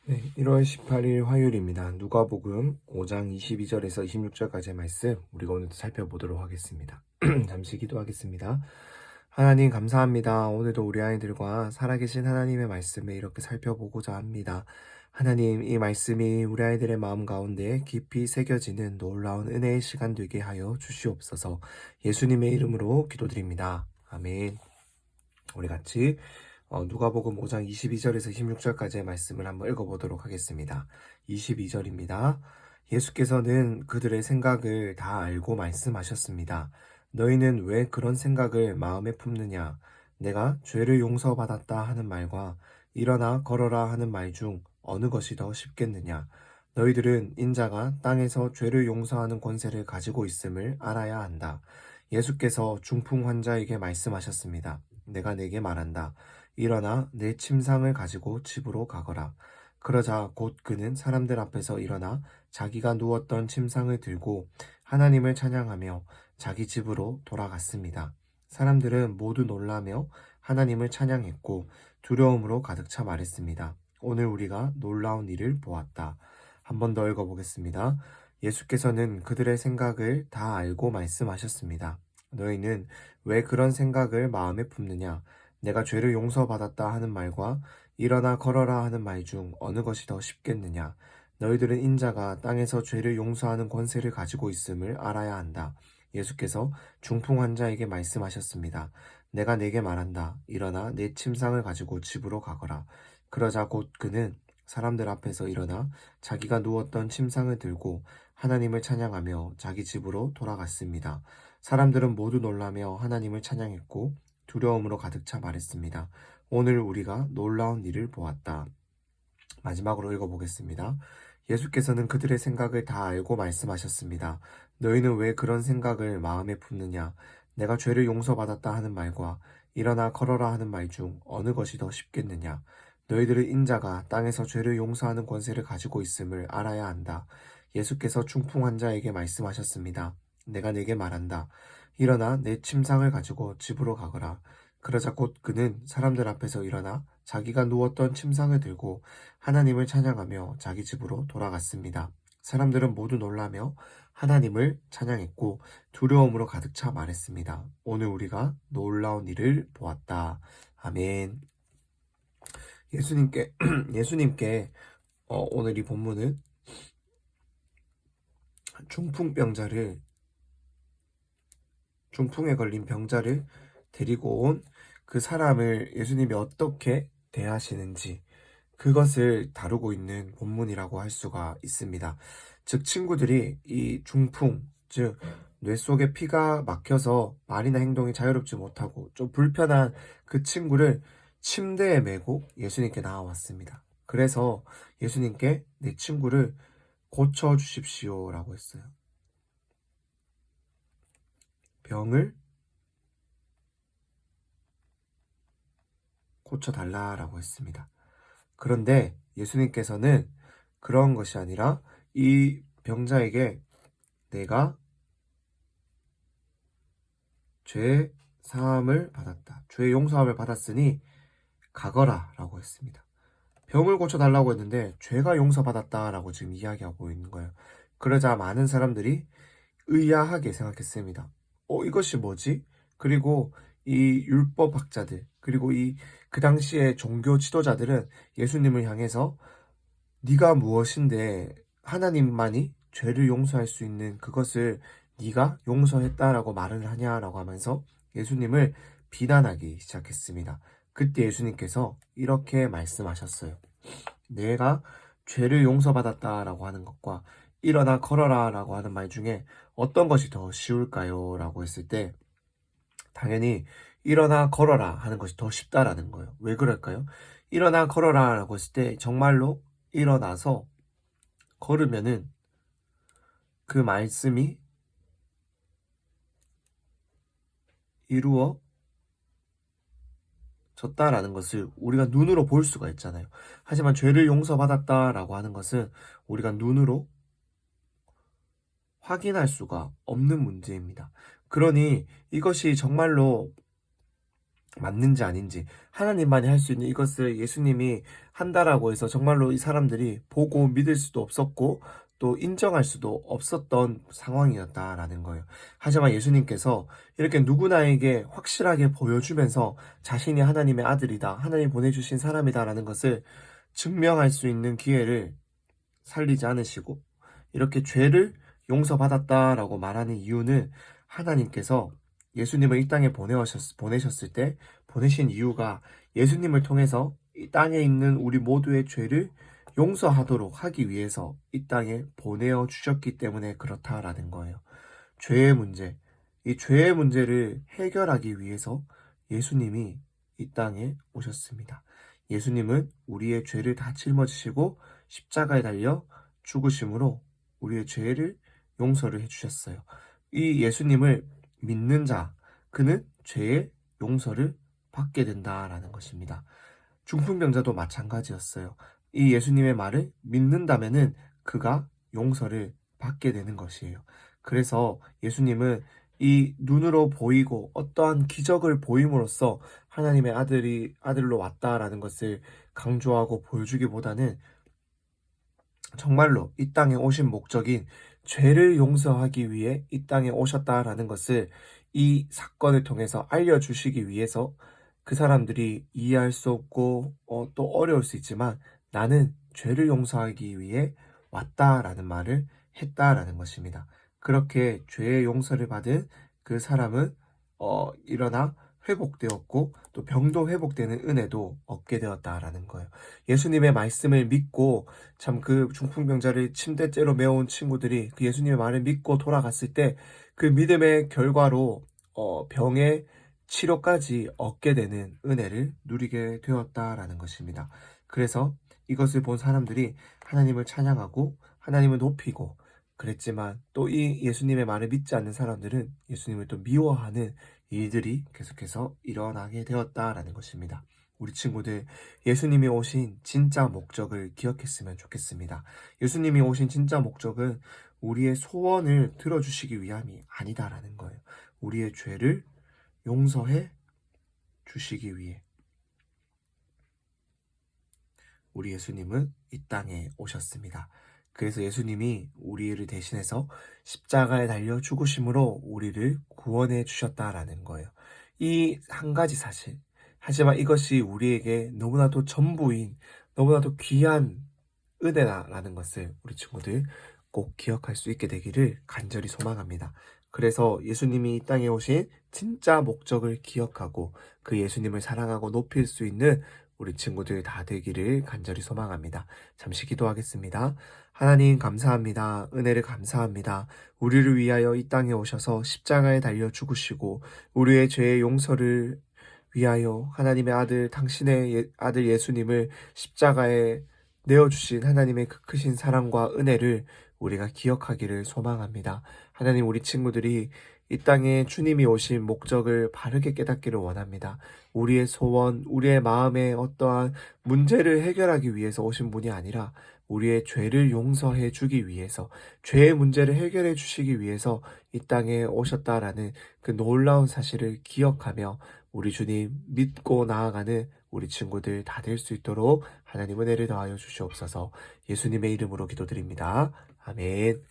네, 1월 18일 화요일입니다. 누가복음 5장 22절에서 26절까지의 말씀 우리가 오늘도 살펴보도록 하겠습니다. 잠시 기도하겠습니다. 하나님 감사합니다. 오늘도 우리 아이들과 살아계신 하나님의 말씀을 이렇게 살펴보고자 합니다. 하나님, 이 말씀이 우리 아이들의 마음 가운데 깊이 새겨지는 놀라운 은혜의 시간 되게 하여 주시옵소서. 예수님의 이름으로 기도드립니다. 아멘. 우리 같이 누가복음 5장 22절에서 26절까지의 말씀을 한번 읽어보도록 하겠습니다. 22절입니다. 예수께서는 그들의 생각을 다 알고 말씀하셨습니다. 너희는 왜 그런 생각을 마음에 품느냐? 내가 죄를 용서받았다 하는 말과 일어나 걸어라 하는 말 중 어느 것이 더 쉽겠느냐? 너희들은 인자가 땅에서 죄를 용서하는 권세를 가지고 있음을 알아야 한다. 예수께서 중풍 환자에게 말씀하셨습니다. 내가 네게 말한다. 일어나 내 침상을 가지고 집으로 가거라. 그러자 곧 그는 사람들 앞에서 일어나 자기가 누웠던 침상을 들고 하나님을 찬양하며 자기 집으로 돌아갔습니다. 사람들은 모두 놀라며 하나님을 찬양했고 두려움으로 가득 차 말했습니다. 오늘 우리가 놀라운 일을 보았다. 한 번 더 읽어보겠습니다. 예수께서는 그들의 생각을 다 알고 말씀하셨습니다. 너희는 왜 그런 생각을 마음에 품느냐? 내가 죄를 용서받았다 하는 말과 일어나 걸어라 하는 말 중 어느 것이 더 쉽겠느냐? 너희들은 인자가 땅에서 죄를 용서하는 권세를 가지고 있음을 알아야 한다. 예수께서 중풍 환자에게 말씀하셨습니다. 내가 네게 말한다. 일어나 내 침상을 가지고 집으로 가거라. 그러자 곧 그는 사람들 앞에서 일어나 자기가 누웠던 침상을 들고 하나님을 찬양하며 자기 집으로 돌아갔습니다. 사람들은 모두 놀라며 하나님을 찬양했고 두려움으로 가득 차 말했습니다. 오늘 우리가 놀라운 일을 보았다. 마지막으로 읽어보겠습니다. 예수께서는 그들의 생각을 다 알고 말씀하셨습니다. 너희는 왜 그런 생각을 마음에 품느냐? 내가 죄를 용서받았다 하는 말과 일어나 걸어라 하는 말 중 어느 것이 더 쉽겠느냐? 너희들은 인자가 땅에서 죄를 용서하는 권세를 가지고 있음을 알아야 한다. 예수께서 중풍 환자에게 말씀하셨습니다. 내가 네게 말한다. 일어나 내 침상을 가지고 집으로 가거라. 그러자 곧 그는 사람들 앞에서 일어나 자기가 누웠던 침상을 들고 하나님을 찬양하며 자기 집으로 돌아갔습니다. 사람들은 모두 놀라며 하나님을 찬양했고 두려움으로 가득 차 말했습니다. 오늘 우리가 놀라운 일을 보았다. 아멘. 예수님께 오늘 이 본문은 중풍에 걸린 병자를 데리고 온 그 사람을 예수님이 어떻게 대하시는지 그것을 다루고 있는 본문이라고 할 수가 있습니다. 즉 친구들이 이 중풍, 즉 뇌 속에 피가 막혀서 말이나 행동이 자유롭지 못하고 좀 불편한 그 친구를 침대에 메고 예수님께 나와왔습니다. 그래서 예수님께 내 친구를 고쳐주십시오라고 했어요. 병을 고쳐달라라고 했습니다. 그런데 예수님께서는 그런 것이 아니라 이 병자에게 내가 죄 사함을 받았다. 죄 용서함을 받았으니 가거라 라고 했습니다. 병을 고쳐달라고 했는데 죄가 용서받았다라고 지금 이야기하고 있는 거예요. 그러자 많은 사람들이 의아하게 생각했습니다. 이것이 뭐지? 그리고 이 율법학자들, 그리고 그 당시에 종교 지도자들은 예수님을 향해서 네가 무엇인데 하나님만이 죄를 용서할 수 있는 그것을 네가 용서했다라고 말을 하냐라고 하면서 예수님을 비난하기 시작했습니다. 그때 예수님께서 이렇게 말씀하셨어요. 내가 죄를 용서받았다라고 하는 것과 일어나 걸어라 라고 하는 말 중에 어떤 것이 더 쉬울까요? 라고 했을 때 당연히 일어나 걸어라 하는 것이 더 쉽다라는 거예요. 왜 그럴까요? 일어나 걸어라 라고 했을 때 정말로 일어나서 걸으면은 그 말씀이 이루어졌다라는 것을 우리가 눈으로 볼 수가 있잖아요. 하지만 죄를 용서받았다라고 하는 것은 우리가 눈으로 확인할 수가 없는 문제입니다. 그러니 이것이 정말로 맞는지 아닌지, 하나님만이 할 수 있는 이것을 예수님이 한다라고 해서 정말로 이 사람들이 보고 믿을 수도 없었고 또 인정할 수도 없었던 상황이었다라는 거예요. 하지만 예수님께서 이렇게 누구나에게 확실하게 보여주면서 자신이 하나님의 아들이다, 하나님 보내주신 사람이다라는 것을 증명할 수 있는 기회를 살리지 않으시고 이렇게 죄를 용서받았다라고 말하는 이유는, 하나님께서 예수님을 이 땅에 보내셨을 때 보내신 이유가 예수님을 통해서 이 땅에 있는 우리 모두의 죄를 용서하도록 하기 위해서 이 땅에 보내어 주셨기 때문에 그렇다라는 거예요. 죄의 문제, 이 죄의 문제를 해결하기 위해서 예수님이 이 땅에 오셨습니다. 예수님은 우리의 죄를 다 짊어지시고 십자가에 달려 죽으심으로 우리의 죄를 용서를 해주셨어요. 이 예수님을 믿는 자, 그는 죄의 용서를 받게 된다라는 것입니다. 중풍병자도 마찬가지였어요. 이 예수님의 말을 믿는다면은 그가 용서를 받게 되는 것이에요. 그래서 예수님은 이 눈으로 보이고 어떠한 기적을 보임으로써 하나님의 아들로 왔다라는 것을 강조하고 보여주기보다는 정말로 이 땅에 오신 목적인 죄를 용서하기 위해 이 땅에 오셨다라는 것을 이 사건을 통해서 알려주시기 위해서, 그 사람들이 이해할 수 없고 또 어려울 수 있지만 나는 죄를 용서하기 위해 왔다라는 말을 했다라는 것입니다. 그렇게 죄의 용서를 받은 그 사람은 일어나 회복되었고 또 병도 회복되는 은혜도 얻게 되었다라는 거예요. 예수님의 말씀을 믿고, 참 그 중풍병자를 침대째로 메어온 친구들이 그 예수님의 말을 믿고 돌아갔을 때 그 믿음의 결과로 병의 치료까지 얻게 되는 은혜를 누리게 되었다라는 것입니다. 그래서 이것을 본 사람들이 하나님을 찬양하고 하나님을 높이고 그랬지만, 또 이 예수님의 말을 믿지 않는 사람들은 예수님을 또 미워하는 일들이 계속해서 일어나게 되었다라는 것입니다. 우리 친구들, 예수님이 오신 진짜 목적을 기억했으면 좋겠습니다. 예수님이 오신 진짜 목적은 우리의 소원을 들어주시기 위함이 아니다라는 거예요. 우리의 죄를 용서해 주시기 위해 우리 예수님은 이 땅에 오셨습니다. 그래서 예수님이 우리를 대신해서 십자가에 달려 죽으심으로 우리를 구원해 주셨다라는 거예요. 이 한 가지 사실. 하지만 이것이 우리에게 너무나도 전부인, 너무나도 귀한 은혜다라는 것을 우리 친구들 꼭 기억할 수 있게 되기를 간절히 소망합니다. 그래서 예수님이 이 땅에 오신 진짜 목적을 기억하고 그 예수님을 사랑하고 높일 수 있는 우리 친구들 다 되기를 간절히 소망합니다. 잠시 기도하겠습니다. 하나님 감사합니다. 은혜를 감사합니다. 우리를 위하여 이 땅에 오셔서 십자가에 달려 죽으시고 우리의 죄의 용서를 위하여 하나님의 아들, 당신의 아들 예수님을 십자가에 내어주신 하나님의 그 크신 사랑과 은혜를 우리가 기억하기를 소망합니다. 하나님, 우리 친구들이 이 땅에 주님이 오신 목적을 바르게 깨닫기를 원합니다. 우리의 소원, 우리의 마음의 어떠한 문제를 해결하기 위해서 오신 분이 아니라 우리의 죄를 용서해 주기 위해서, 죄의 문제를 해결해 주시기 위해서 이 땅에 오셨다라는 그 놀라운 사실을 기억하며 우리 주님 믿고 나아가는 우리 친구들 다 될 수 있도록 하나님 은혜를 더하여 주시옵소서. 예수님의 이름으로 기도드립니다. 아멘.